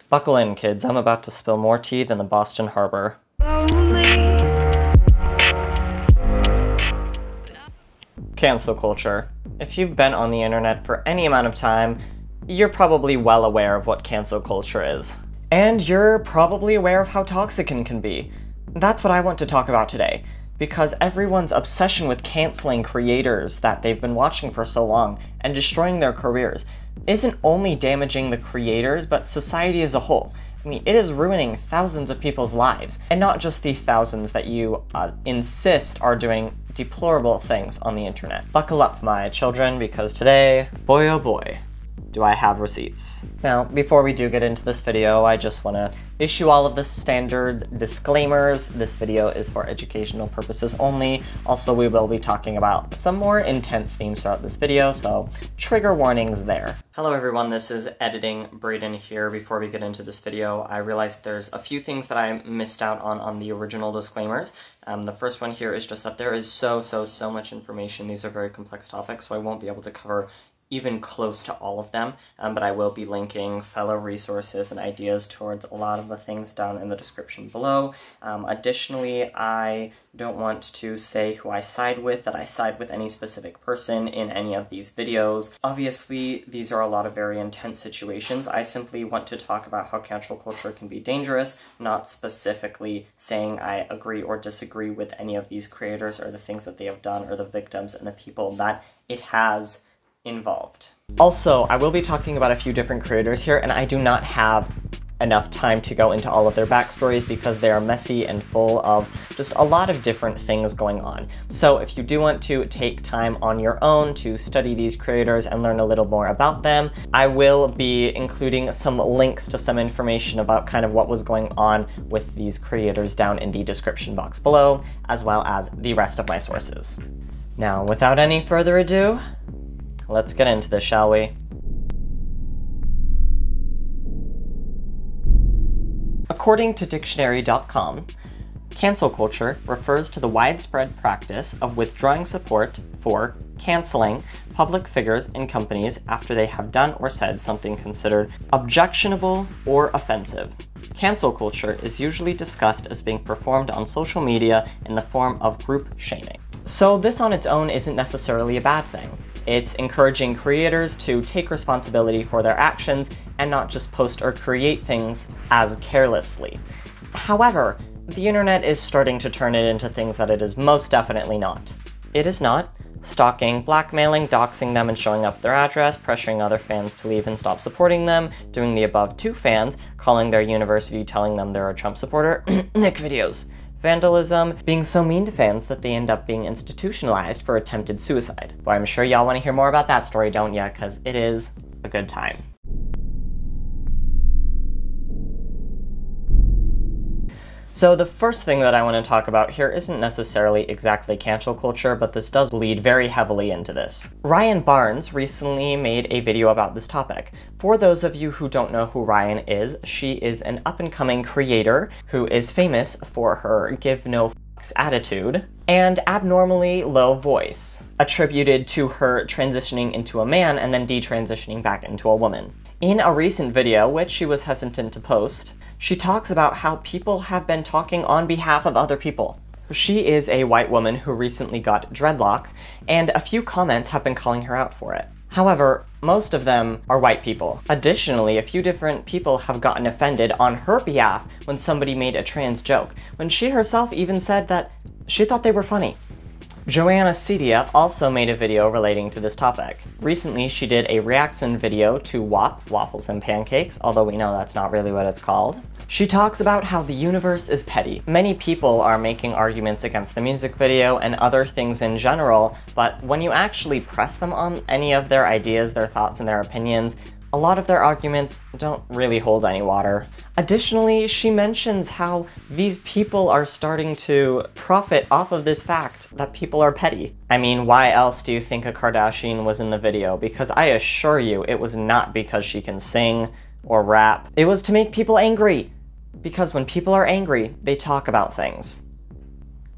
Buckle in, kids. I'm about to spill more tea than the Boston Harbor. Cancel culture. If you've been on the internet for any amount of time, you're probably well aware of what cancel culture is. And you're probably aware of how toxic it can be. That's what I want to talk about today, because everyone's obsession with canceling creators that they've been watching for so long and destroying their careers isn't only damaging the creators, but society as a whole. I mean, it is ruining thousands of people's lives, and not just the thousands that you insist are doing deplorable things on the internet. Buckle up, my children, because today, boy oh boy, do I have receipts. Now, before we do get into this video, I just want to issue all of the standard disclaimers. This video is for educational purposes only. Also, we will be talking about some more intense themes throughout this video, so trigger warnings there. Hello everyone, this is Editing Braden here. Before we get into this video, I realized there's a few things that I missed out on the original disclaimers. The first one here is just that there is so much information. These are very complex topics, so I won't be able to cover even close to all of them, but I will be linking fellow resources and ideas towards a lot of the things down in the description below. Additionally, I don't want to say who I side with, that I side with any specific person in any of these videos. Obviously, these are a lot of very intense situations. I simply want to talk about how cancel culture can be dangerous, not specifically saying I agree or disagree with any of these creators or the things that they have done or the victims and the people that it has involved. Also, I will be talking about a few different creators here, and I do not have enough time to go into all of their backstories because they are messy and full of just a lot of different things going on. So if you do want to take time on your own to study these creators and learn a little more about them, I will be including some links to some information about kind of what was going on with these creators down in the description box below, as well as the rest of my sources. Now, without any further ado, let's get into this, shall we? According to dictionary.com, cancel culture refers to the widespread practice of withdrawing support for canceling public figures and companies after they have done or said something considered objectionable or offensive. Cancel culture is usually discussed as being performed on social media in the form of group shaming. So this on its own isn't necessarily a bad thing. It's encouraging creators to take responsibility for their actions and not just post or create things as carelessly. However, the internet is starting to turn it into things that it is most definitely not. It is not stalking, blackmailing, doxing them and showing up their address, pressuring other fans to leave and stop supporting them, doing the above to fans, calling their university, telling them they're a Trump supporter, Nick videos. Vandalism, being so mean to fans that they end up being institutionalized for attempted suicide. Well, I'm sure y'all want to hear more about that story, don't ya? Because it is a good time. So the first thing that I want to talk about here isn't necessarily exactly cancel culture, but this does bleed very heavily into this. Ryan Barnes recently made a video about this topic. For those of you who don't know who Ryan is, she is an up-and-coming creator who is famous for her give no fucks attitude and abnormally low voice, attributed to her transitioning into a man and then detransitioning back into a woman. In a recent video, which she was hesitant to post, she talks about how people have been talking on behalf of other people. She is a white woman who recently got dreadlocks, and a few comments have been calling her out for it. However, most of them are white people. Additionally, a few different people have gotten offended on her behalf when somebody made a trans joke, when she herself even said that she thought they were funny. Joanna Cedia also made a video relating to this topic. Recently, she did a reaction video to WAP, Waffles and Pancakes, although we know that's not really what it's called. She talks about how the universe is petty. Many people are making arguments against the music video and other things in general, but when you actually press them on any of their ideas, their thoughts, and their opinions, a lot of their arguments don't really hold any water. Additionally, she mentions how these people are starting to profit off of this fact that people are petty. I mean, why else do you think a Kardashian was in the video? Because I assure you, it was not because she can sing or rap. It was to make people angry. Because when people are angry, they talk about things.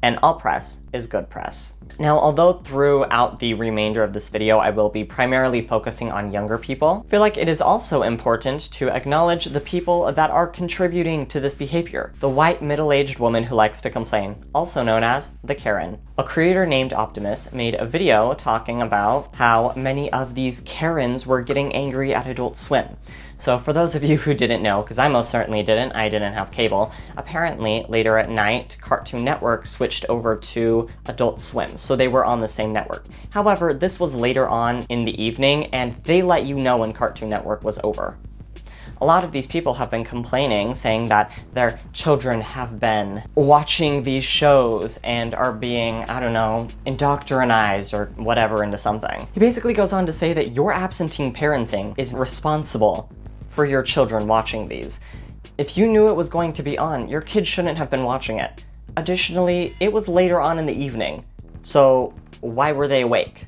and all press is good press. Now, although throughout the remainder of this video I will be primarily focusing on younger people, I feel like it is also important to acknowledge the people that are contributing to this behavior. The white middle-aged woman who likes to complain, also known as the Karen. A creator named Optimus made a video talking about how many of these Karens were getting angry at Adult Swim. So for those of you who didn't know, because I most certainly didn't, I didn't have cable, apparently later at night, Cartoon Network switched over to Adult Swim, so they were on the same network. However, this was later on in the evening, and they let you know when Cartoon Network was over. A lot of these people have been complaining, saying that their children have been watching these shows and are being, I don't know, indoctrinized or whatever into something. He basically goes on to say that your absentee parenting is responsible for your children watching these. If you knew it was going to be on, your kids shouldn't have been watching it. Additionally, it was later on in the evening, so why were they awake?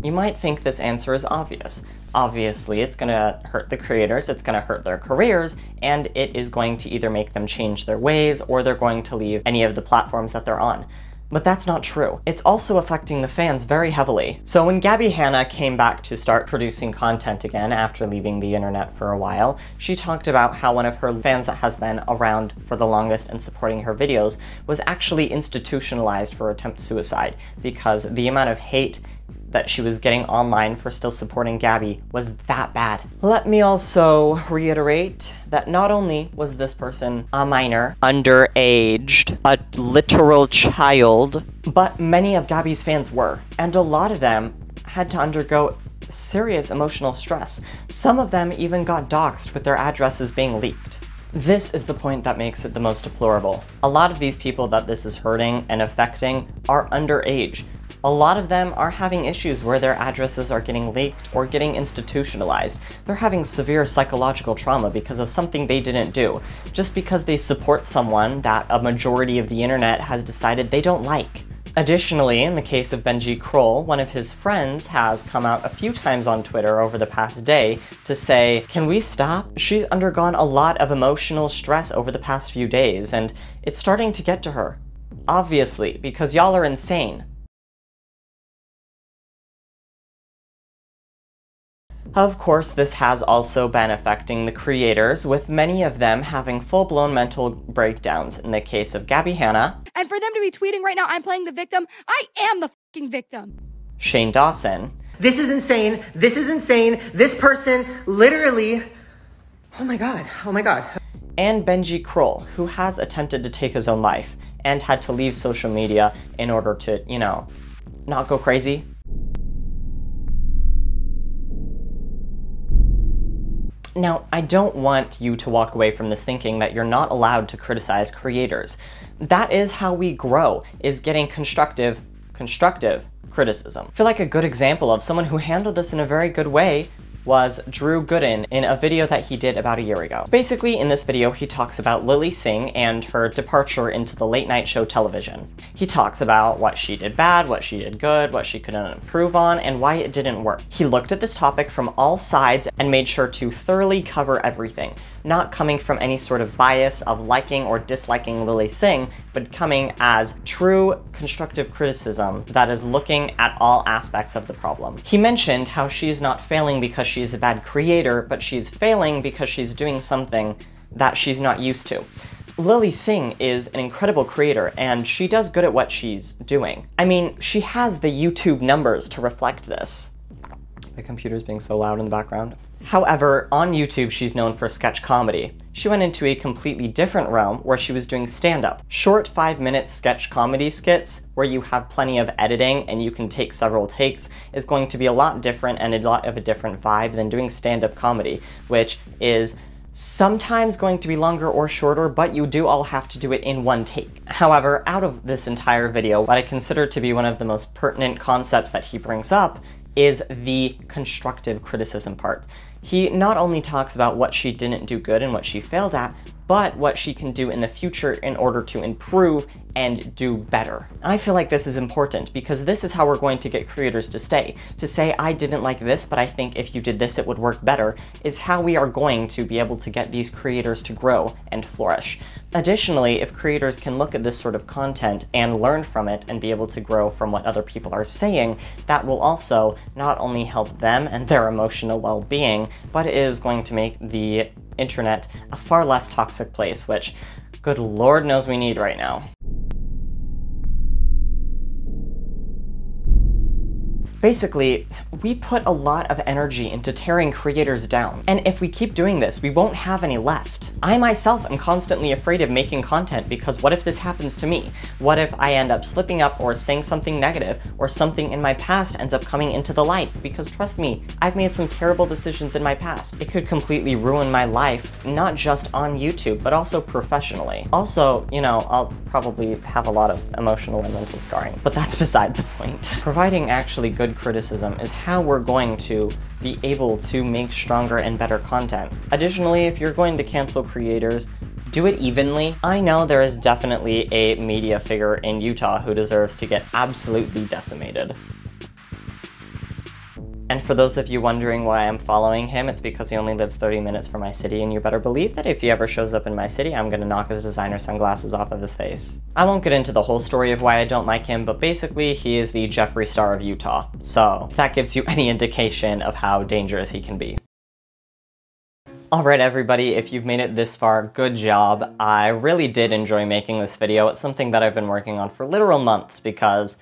You might think this answer is obvious. Obviously, it's gonna hurt the creators, it's gonna hurt their careers, and it is going to either make them change their ways or they're going to leave any of the platforms that they're on. But that's not true. It's also affecting the fans very heavily. So when Gabby Hanna came back to start producing content again after leaving the internet for a while, she talked about how one of her fans that has been around for the longest and supporting her videos was actually institutionalized for attempt suicide because the amount of hate that she was getting online for still supporting Gabby was that bad. Let me also reiterate that not only was this person a minor, underaged, a literal child, but many of Gabby's fans were, and a lot of them had to undergo serious emotional stress. Some of them even got doxxed with their addresses being leaked. This is the point that makes it the most deplorable. A lot of these people that this is hurting and affecting are underage. A lot of them are having issues where their addresses are getting leaked or getting institutionalized. They're having severe psychological trauma because of something they didn't do, just because they support someone that a majority of the internet has decided they don't like. Additionally, in the case of Benji Krol, one of his friends has come out a few times on Twitter over the past day to say, can we stop? She's undergone a lot of emotional stress over the past few days, and it's starting to get to her. Obviously, because y'all are insane. Of course, this has also been affecting the creators, with many of them having full-blown mental breakdowns. In the case of Gabby Hanna, and for them to be tweeting right now, I'm playing the victim, I am the fucking victim. Shane Dawson, this is insane, this is insane, this person literally, oh my god, and Benji Krol, who has attempted to take his own life and had to leave social media in order to, you know, not go crazy. Now, I don't want you to walk away from this thinking that you're not allowed to criticize creators. That is how we grow, is getting constructive criticism. I feel like a good example of someone who handled this in a very good way was Drew Gooden in a video that he did about a year ago. Basically, in this video, he talks about Lilly Singh and her departure into the late night show television. He talks about what she did bad, what she did good, what she could improve on, and why it didn't work. He looked at this topic from all sides and made sure to thoroughly cover everything, not coming from any sort of bias of liking or disliking Lilly Singh, but coming as true constructive criticism that is looking at all aspects of the problem. He mentioned how she's not failing because she's a bad creator, but she's failing because she's doing something that she's not used to. Lilly Singh is an incredible creator, and she does good at what she's doing. I mean, she has the YouTube numbers to reflect this. My computer's being so loud in the background. However, on YouTube, she's known for sketch comedy. She went into a completely different realm where she was doing stand-up. Short 5-minute sketch comedy skits where you have plenty of editing and you can take several takes is going to be a lot different and a lot of a different vibe than doing stand-up comedy, which is sometimes going to be longer or shorter, but you do all have to do it in one take. However, out of this entire video, what I consider to be one of the most pertinent concepts that he brings up is the constructive criticism part. He not only talks about what she didn't do good and what she failed at, but what she can do in the future in order to improve and do better. I feel like this is important because this is how we're going to get creators to stay. To say, I didn't like this, but I think if you did this, it would work better, is how we are going to be able to get these creators to grow and flourish. Additionally, if creators can look at this sort of content and learn from it and be able to grow from what other people are saying, that will also not only help them and their emotional well-being, but it is going to make the internet a far less toxic place, which, good Lord knows we need right now. Basically, we put a lot of energy into tearing creators down, and if we keep doing this, we won't have any left. I myself am constantly afraid of making content because what if this happens to me? What if I end up slipping up or saying something negative, or something in my past ends up coming into the light? Because trust me, I've made some terrible decisions in my past. It could completely ruin my life, not just on YouTube, but also professionally. Also, you know, I'll probably have a lot of emotional and mental scarring, but that's beside the point. Providing actually good criticism is how we're going to be able to make stronger and better content. Additionally, if you're going to cancel creators, do it evenly. I know there is definitely a media figure in Utah who deserves to get absolutely decimated. And for those of you wondering why I'm following him, it's because he only lives 30 minutes from my city, and you better believe that if he ever shows up in my city, I'm gonna knock his designer sunglasses off of his face. I won't get into the whole story of why I don't like him, but basically he is the Jeffree Star of Utah. So if that gives you any indication of how dangerous he can be. Alright everybody, if you've made it this far, good job. I really did enjoy making this video. It's something that I've been working on for literal months because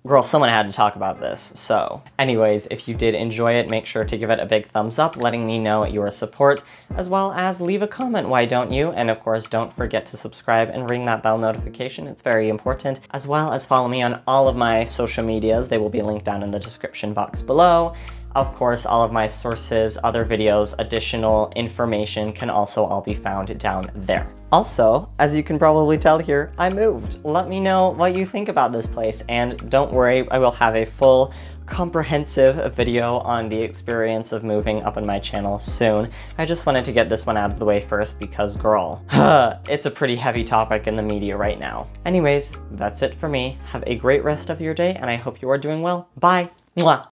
girl, someone had to talk about this, so. Anyways, if you did enjoy it, make sure to give it a big thumbs up, letting me know your support, as well as leave a comment, why don't you? And of course, don't forget to subscribe and ring that bell notification, it's very important, as well as follow me on all of my social medias. They will be linked down in the description box below. Of course, all of my sources, other videos, additional information can also all be found down there. Also, as you can probably tell here, I moved. Let me know what you think about this place, and don't worry, I will have a full, comprehensive video on the experience of moving up on my channel soon. I just wanted to get this one out of the way first because, girl, it's a pretty heavy topic in the media right now. Anyways, that's it for me. Have a great rest of your day, and I hope you are doing well. Bye! Mwah!